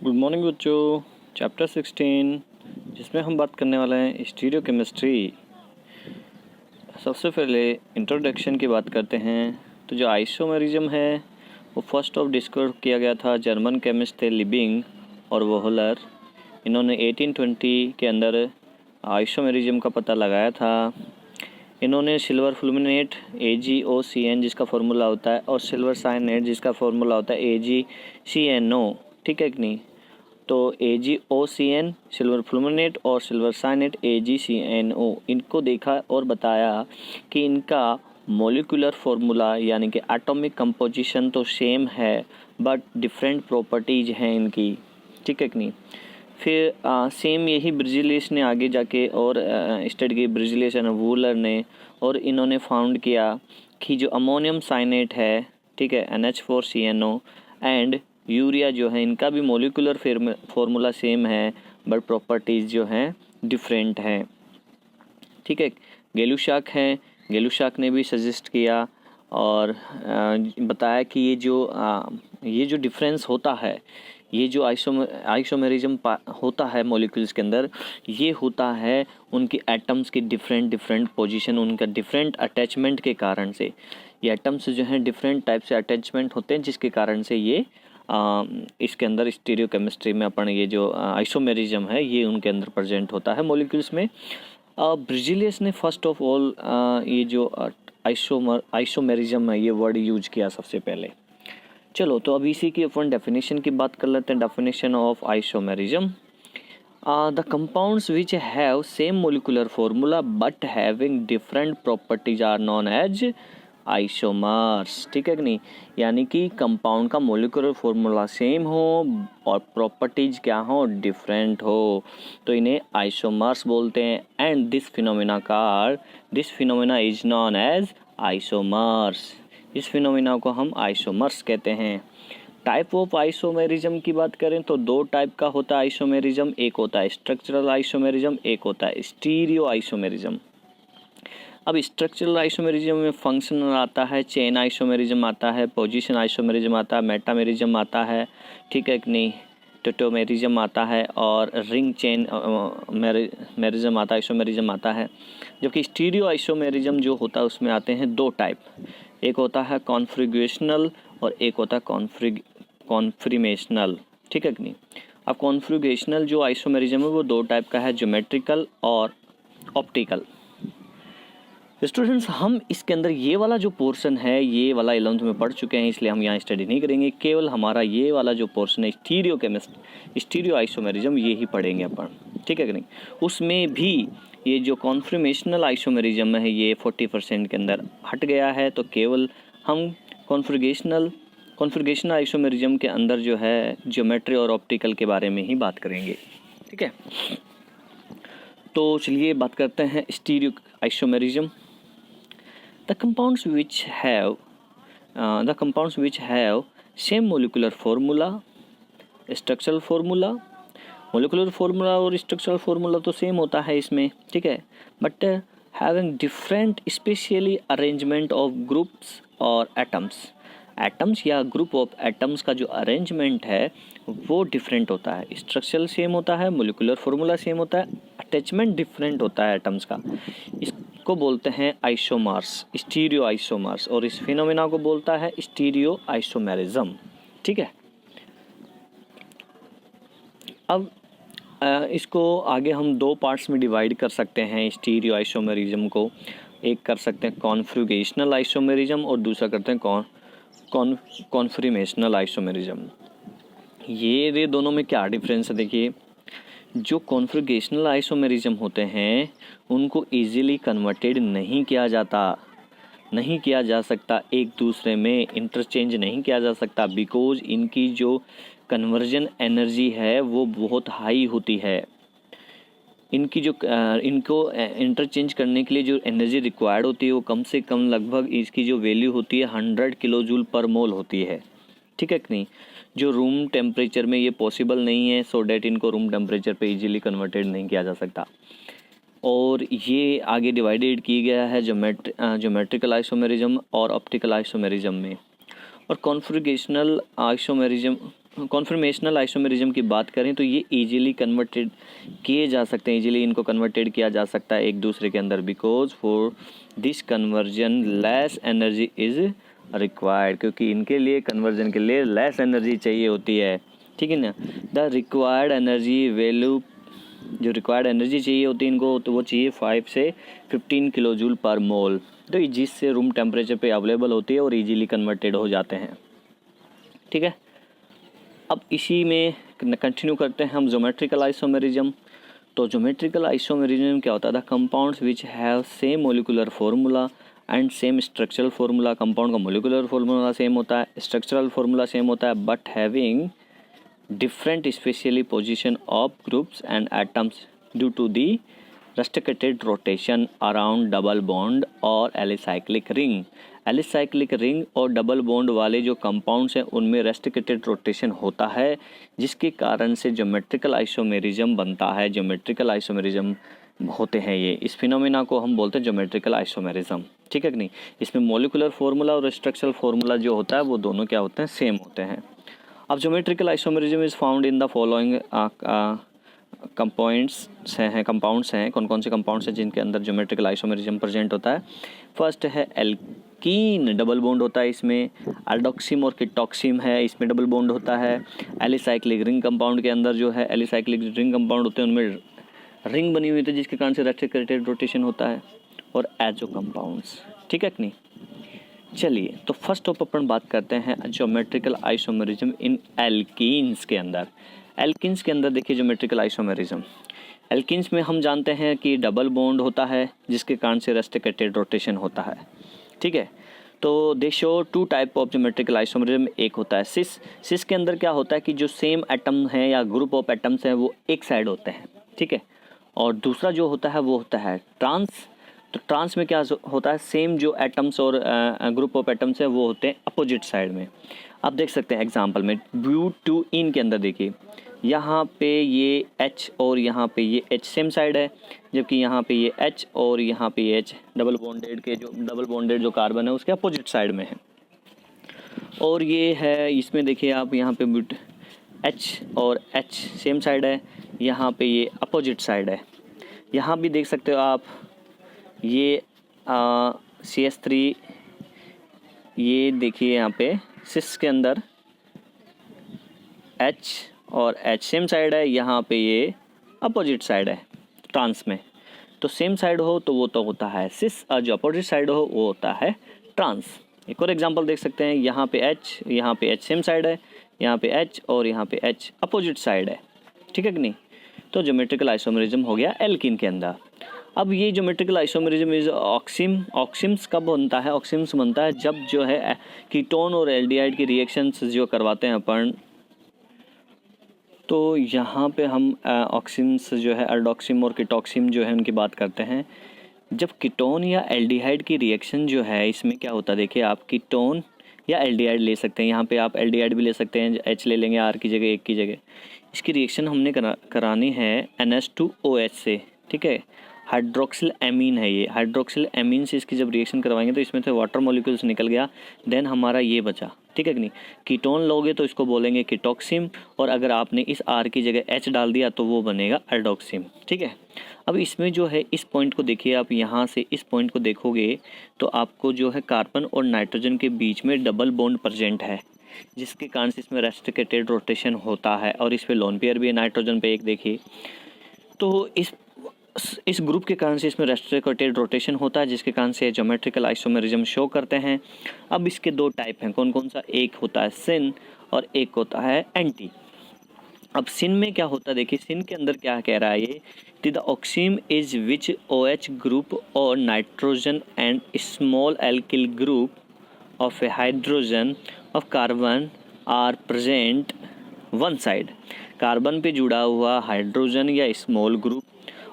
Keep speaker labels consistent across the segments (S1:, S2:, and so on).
S1: Good morning बच्चों। Chapter 16 जिसमें हम बात करने वाले हैं स्टीरियो केमिस्ट्री। सबसे पहले इंट्रोडक्शन की बात करते हैं। तो जो आइसोमेरिज्म है वो फर्स्ट ऑफ डिस्कवर किया गया था, जर्मन केमिस्ट थे लिबिंग और वोहलर। इन्होंने 1820 के अंदर आइसोमेरिज्म का पता लगाया था। इन्होंने सिल्वर फुलमिनेट AgOCN जिसका फार्मूला होता है और सिल्वर साइनेट जिसका फार्मूला होता है AgCNO, ठीक है कि नहीं। तो AgOCN सिल्वर फुलमिनेट और सिल्वर साइनेट AgCNO, इनको देखा और बताया कि इनका मॉलिक्यूलर फार्मूला यानी कि एटॉमिक कंपोजिशन तो सेम है बट डिफरेंट प्रॉपर्टीज हैं इनकी, ठीक है कि नहीं। फिर सेम यही ब्रिजिलियस ने आगे जाके और स्टडी की, ब्रिजिलियस एंड वूलर ने, और इन्होंने फाउंड किया कि जो अमोनियम साइनेट है, ठीक है, NH4CNO एंड यूरिया जो है, इनका भी मॉलिक्यूलर फार्मूला सेम है बट प्रॉपर्टीज़ जो हैं डिफरेंट हैं, ठीक है। गेलुशाक है, गेलुशाक ने भी सजेस्ट किया और बताया कि ये जो डिफरेंस होता है, ये जो आइसोमेरिज्म होता है मॉलिक्यूल्स के अंदर, ये होता है उनकी एटम्स की डिफरेंट पोजीशन, उनका डिफरेंट अटैचमेंट के कारण से। ये एटम्स जो हैं डिफरेंट टाइप से अटैचमेंट होते हैं जिसके कारण से ये इसके अंदर स्टीरियो केमिस्ट्री में अपन ये जो आइसोमेरिज्म है ये उनके अंदर प्रेजेंट होता है मॉलिक्यूल्स में। ब्रिजिलियस ने फर्स्ट ऑफ ऑल ये जो आइसोमेरिज्म है ये वर्ड यूज किया सबसे पहले। चलो तो अब इसी की अपन डेफिनेशन की बात कर लेते हैं। Definition of isomerism: the compounds which have same molecular formula but having different properties are known as isomers, ठीक है कि नहीं। यानी कि कंपाउंड का मोलिकुलर फॉर्मूला सेम हो और प्रॉपर्टीज क्या हो, डिफरेंट हो, तो इन्हें आइसोमर्स बोलते हैं। And this phenomena is known as isomers. इस फिनोमेना को हम आइसोमर्स कहते हैं। टाइप ऑफ आइसोमेरिज्म की बात करें तो दो टाइप का होता है आइसोमेरिज्म। एक होता है स्ट्रक्चरल आइसोमेरिज्म, एक होता है स्टीरियो आइसोमेरिज्म। अब स्ट्रक्चरल आइसोमेरिज्म में फंक्शनल आता है, चेन आइसोमेरिज्म आता है, पोजीशन आइसोमेरिज्म आता है, मेटामेरिज्म आता है, ठीक है कि नहीं, टोटोमेरिज्म आता है और रिंग चेन मेरिज्म आता है, आइसोमेरिज्म आता है। जबकि स्टीरियो आइसोमेरिज्म जो होता है उसमें आते हैं दो टाइप, एक होता है कॉन्फ़िगरेशनल और एक होता है कॉन्फर्मेशनल, ठीक है कि नहीं। अब कॉन्फ़िगरेशनल जो आइसोमेरिज्म है वो दो टाइप का है, ज्योमेट्रिकल और ऑप्टिकल। स्टूडेंट्स, हम इसके अंदर ये वाला जो पोर्शन है ये वाला 11th में पढ़ चुके हैं, इसलिए हम यहाँ स्टडी नहीं करेंगे। केवल हमारा ये वाला जो पोर्शन है स्टीरियो आइसोमेरिज्म ये ही पढ़ेंगे अपन, ठीक है कि नहीं। उसमें भी ये जो कॉन्फर्मेशनल आइसोमेरिज्म है ये 40% के अंदर हट गया है, तो केवल हम कॉन्फ़िगरेशनल आइसोमेरिज्म के अंदर जो है ज्योमेट्री और ऑप्टिकल के बारे में ही बात करेंगे, ठीक है। तो चलिए बात करते हैं stereo isomerism. The compounds which have same molecular formula, structural formula, molecular formula और structural formula तो सेम होता है इसमें, ठीक है, but having different spatially arrangement of groups और एटम्स या ग्रुप ऑफ एटम्स का जो अरेंजमेंट है वो डिफरेंट होता है। स्ट्रक्चरल सेम होता है, मोलिकुलर फार्मूला सेम होता है, अटैचमेंट डिफरेंट होता है एटम्स का। इसको बोलते हैं आइसोमर्स, स्टीरियो आइसोमर्स, और इस फिनोमेना को बोलता है स्टीरियो आइसोमेरिज्म, ठीक है। अब इसको आगे हम दो पार्ट्स में डिवाइड कर सकते हैं स्टीरियो आइसोमेरिज्म को। एक कर सकते हैं कॉन्फ़िगरेशनल आइसोमेरिज्म और दूसरा करते हैं कॉन्फर्मेशनल आइसोमेरिज्म। ये दोनों में क्या डिफरेंस है, देखिए। जो कॉन्फ़िगरेशनल आइसोमेरिज्म होते हैं उनको इजीली कन्वर्टेड नहीं किया जा सकता, एक दूसरे में इंटरचेंज नहीं किया जा सकता, बिकॉज इनकी जो कन्वर्जन एनर्जी है वो बहुत हाई होती है। इनको इंटरचेंज करने के लिए जो एनर्जी रिक्वायर्ड होती है वो कम से कम लगभग इसकी जो वैल्यू होती है 100 किलोजूल पर मोल होती है, ठीक है कि नहीं। जो रूम टेम्परेचर में ये पॉसिबल नहीं है, सो डैट इनको रूम टेम्परेचर पे इजीली कन्वर्टेड नहीं किया जा सकता। और ये आगे डिवाइडेड की गया है ज्योमेट्रिकल आइसोमेरिज्म और ऑप्टिकल आइसोमेरिज्म में। और कॉन्फ़िगरेशनल आइसोमेरिज्म कॉन्फर्मेशनल आइसोमेरिज्म की बात करें तो ये इजीली कन्वर्टेड किए जा सकते हैं, इजीली इनको कन्वर्टेड किया जा सकता है एक दूसरे के अंदर, because for this conversion less energy is required, क्योंकि इनके लिए कन्वर्जन के लिए लेस एनर्जी चाहिए होती है, ठीक है ना। द रिक्वायर्ड एनर्जी वैल्यू, जो रिक्वायर्ड एनर्जी चाहिए होती है इनको, तो वो चाहिए 5 से 15 किलो जूल पर मोल, तो जिससे रूम टेम्परेचर पे अवेलेबल होती है और इजीली कन्वर्टेड हो जाते हैं, ठीक है। अब इसी में कंटिन्यू करते हैं हम ज्योमेट्रिकल आइसोमेरिज्म। तो ज्योमेट्रिकल आइसोमेरिज्म क्या होता है? The compounds which have same molecular formula and same structural formula, compound का मोलिकुलर फार्मूला सेम होता है, स्ट्रक्चरल फार्मूला सेम होता है, but having different spatially position of groups and atoms due to the restricted rotation around double bond और alicyclic ring। alicyclic ring और double bond वाले जो compounds हैं उनमें रेस्ट्रिक्टेड रोटेशन होता है, जिसके कारण से ज्योमेट्रिकल आइसोमेरिज्म बनता है। ज्योमेट्रिकल आइसोमेरिज्म होते हैं ये, इस फिनोमेना को हम बोलते हैं ज्योमेट्रिकल आइसोमेरिज्म, ठीक है कि नहीं। इसमें मोलिकुलर फार्मूला और स्ट्रक्चरल फार्मूला जो होता है वो दोनों क्या होते हैं? सेम होते हैं। अब geometrical isomerism is found in the following compounds हैं। कौन कौन से कंपाउंड्स हैं जिनके अंदर ज्योमेट्रिकल आइसोमेरिज्म प्रेजेंट होता है? फर्स्ट है एल्कीन, डबल बॉन्ड होता है इसमें। एल्डोक्सिम और कीटोक्सिम है, इसमें डबल बॉन्ड होता है। एलिसाइक्लिक रिंग कंपाउंड के अंदर जो है एलिसाइक्लिक रिंग कंपाउंड होते हैं, उनमें रिंग बनी हुई होती है जिसके कारण से रेस्ट्रिक्टेड रोटेशन होता है। और एजो कंपाउंड्स, ठीक है कि नहीं। चलिए, तो फर्स्ट ऑफ अपन बात करते हैं ज्योमेट्रिकल आइसोमेरिज्म इन एल्कीन्स के अंदर। एल्कीन्स के अंदर देखिए ज्योमेट्रिकल आइसोमेरिज्म, एल्कीन्स में हम जानते हैं कि डबल बॉन्ड होता है जिसके कारण से रेस्ट्रिक्टेड रोटेशन होता है, ठीक है। तो दे show 2 type of geometrical isomerism. एक होता है सिस के अंदर क्या होता है कि जो सेम एटम है या ग्रुप ऑफ एटम्स हैं वो एक साइड होते हैं, ठीक है। और दूसरा जो होता है वो होता है ट्रांस। तो ट्रांस में क्या होता है? सेम जो एटम्स और ग्रुप ऑफ एटम्स है वो होते हैं अपोजिट साइड में। आप देख सकते हैं एग्जांपल में ब्यूटेन के अंदर देखिए, यहाँ पे ये H और यहाँ पे ये H सेम साइड है, जबकि यहाँ पे ये H और यहाँ पे ये H डबल बॉन्डेड जो कार्बन है उसके अपोजिट साइड में है। और ये है इसमें देखिए आप, यहाँ पे H और H सेम साइड है, यहाँ पे ये अपोजिट साइड है। यहाँ भी देख सकते हो आप, ये CH3, ये देखिए यहाँ पे सिस के अंदर H और H सेम साइड है, यहाँ पे ये अपोजिट साइड है ट्रांस में। तो सेम साइड हो तो वो तो होता है सिस, और जो अपोजिट साइड हो वो होता है ट्रांस। एक और एग्जांपल देख सकते हैं, यहाँ पे H सेम साइड है, यहाँ पे H और यहाँ पे H अपोजिट साइड है, ठीक है कि नहीं। तो ज्योमेट्रिकल आइसोमेरिज्म हो गया एल्कीन के अंदर। अब ये ज्योमेट्रिकल आइसोमेरिज्म इज ऑक्सिम्स कब बनता है? ऑक्सिम्स बनता है जब जो है कीटोन और एल्डिहाइड की रिएक्शंस जो करवाते हैं अपन, तो यहाँ पे हम ऑक्सिम्स जो है एल्डोक्सिम और कीटोक्सिम जो है उनकी बात करते हैं। जब कीटोन या एल्डिहाइड की रिएक्शन जो है, इसमें क्या होता है देखिए आप, कीटोन या एल्डिहाइड ले सकते हैं, यहाँ पे आप एल्डिहाइड भी ले सकते हैं, H ले लेंगे R की जगह, 1 की जगह। इसकी रिएक्शन हमने करानी है NH2OH से, ठीक है। हाइड्रोक्सिल एमीन है ये, हाइड्रोक्सिल एमीन से इसकी जब रिएक्शन करवाएंगे तो इसमें से वाटर मॉलिक्यूल्स निकल गया, देन हमारा ये बचा, ठीक है कि नहीं। कीटोन लोगे तो इसको बोलेंगे कीटोक्सिम, और अगर आपने इस R की जगह H डाल दिया तो वो बनेगा एल्डोक्सिम, ठीक है। अब इसमें जो है इस पॉइंट को देखिए आप, यहाँ से इस पॉइंट को देखोगे तो आपको जो है कार्बन और नाइट्रोजन के बीच में डबल बॉन्ड प्रेजेंट है, जिसके कारण से इसमें रेस्ट्रिक्टेड रोटेशन होता है। और इस पे लोन पेयर भी है नाइट्रोजन पे, एक देखिए। तो इस ग्रुप के कारण से इसमें रेस्ट्रिक्टेड रोटेशन होता है, जिसके कारण से ज्योमेट्रिकल आइसोमेरिज्म शो करते हैं। अब इसके 2 टाइप हैं, कौन कौन सा? एक होता है सिन और एक होता है एंटी। अब सिन में क्या होता है देखिए, सिन के अंदर क्या कह रहा है ये, the oxime is which OH group और nitrogen and small alkyl group of a hydrogen of carbon are present one side. Carbon पे जुड़ा हुआ हाइड्रोजन या स्मॉल ग्रुप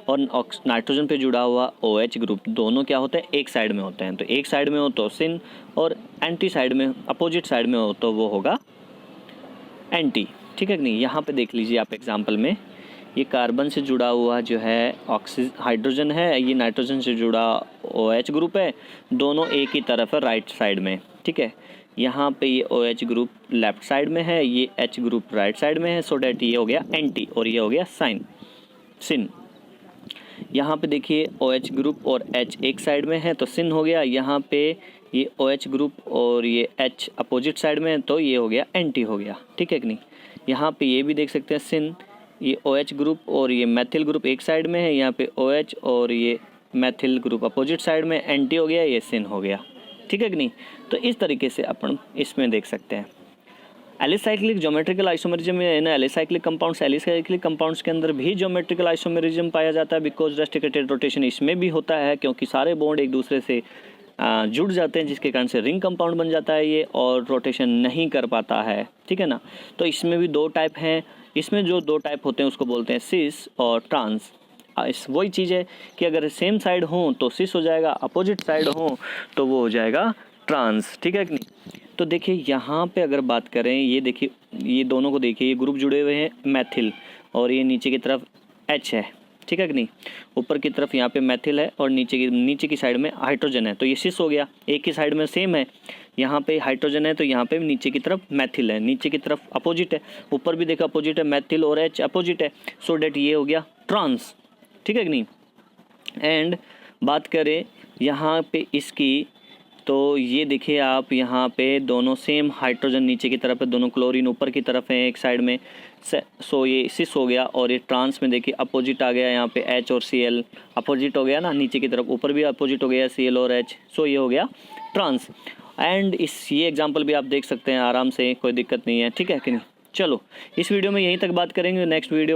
S1: और नाइट्रोजन पे जुड़ा हुआ OH ग्रुप, दोनों क्या होते हैं? एक साइड में होते हैं। तो एक साइड में हो तो सिन, और एंटी साइड में, अपोजिट साइड में हो तो वो होगा एंटी, ठीक है कि नहीं। यहाँ पे देख लीजिए आप एग्जांपल में, ये कार्बन से जुड़ा हुआ जो है हाइड्रोजन है, ये नाइट्रोजन से जुड़ा OH ग्रुप है, दोनों एक ही तरफ है राइट साइड में, ठीक है। यहाँ पे ये OH ग्रुप लेफ्ट साइड में है, ये H ग्रुप राइट साइड में है, सो डैट ये हो गया एंटी और ये हो गया सिन। यहाँ पे देखिए OH ग्रुप और H एक साइड में है तो सिन हो गया, यहाँ पे ये OH ग्रुप और ये H अपोजिट साइड में है तो ये हो गया एंटी हो गया, ठीक है कि नहीं। यहाँ पे ये भी देख सकते हैं सिन, ये OH ग्रुप और ये मैथिल ग्रुप एक साइड में है, यहाँ पे OH और ये मैथिल ग्रुप अपोजिट साइड में, एंटी हो गया, ये सिन हो गया, ठीक है कि नहीं। तो इस तरीके से अपन इसमें देख सकते हैं। एलिसाइक्लिक ज्योमेट्रिकल आइसोमेरिज्म में ना एलिसाइक्लिक कंपाउंड्स के अंदर भी ज्योमेट्रिकल आइसोमेरिज्म पाया जाता है, बिकॉज रेस्ट्रिक्टेड रोटेशन इसमें भी होता है, क्योंकि सारे बॉन्ड एक दूसरे से जुड़ जाते हैं, जिसके कारण से रिंग कंपाउंड बन जाता है ये, और रोटेशन नहीं कर पाता है, ठीक है ना। तो इसमें भी 2 टाइप हैं, इसमें जो 2 टाइप होते हैं उसको बोलते हैं सिस और ट्रांस। वही चीज़ है कि अगर सेम साइड हो तो सिस हो जाएगा, अपोजिट साइड हो तो वो हो जाएगा ट्रांस, ठीक है कि नहीं। तो देखिए यहाँ पे अगर बात करें, ये देखिए ये दोनों को देखिए, ये ग्रुप जुड़े हुए हैं मैथिल और ये नीचे की तरफ H है, ठीक है कि नहीं। ऊपर की तरफ यहाँ पे मैथिल है और नीचे की साइड में हाइड्रोजन है, तो ये सिस हो गया। एक ही साइड में सेम है, यहाँ पे हाइड्रोजन है तो यहाँ पे नीचे की तरफ मैथिल है, नीचे की तरफ अपोजिट है, ऊपर भी देखा अपोजिट है, मैथिल और H अपोजिट है, सो डैट ये हो गया ट्रांस, ठीक है कि नहीं। एंड बात करें यहाँ पे इसकी, तो ये देखिए आप यहाँ पे दोनों सेम हाइड्रोजन नीचे की तरफ है, दोनों क्लोरीन ऊपर की तरफ है एक साइड में, सो ये सिस हो गया। और ये ट्रांस में देखिए अपोजिट आ गया, यहाँ पे H और Cl अपोजिट हो गया ना, नीचे की तरफ, ऊपर भी अपोजिट हो गया Cl और H, सो ये हो गया ट्रांस। एंड ये एग्जांपल भी आप देख सकते हैं आराम से, कोई दिक्कत नहीं है, ठीक है कि नहीं। चलो इस वीडियो में यहीं तक बात करेंगे, नेक्स्ट वीडियो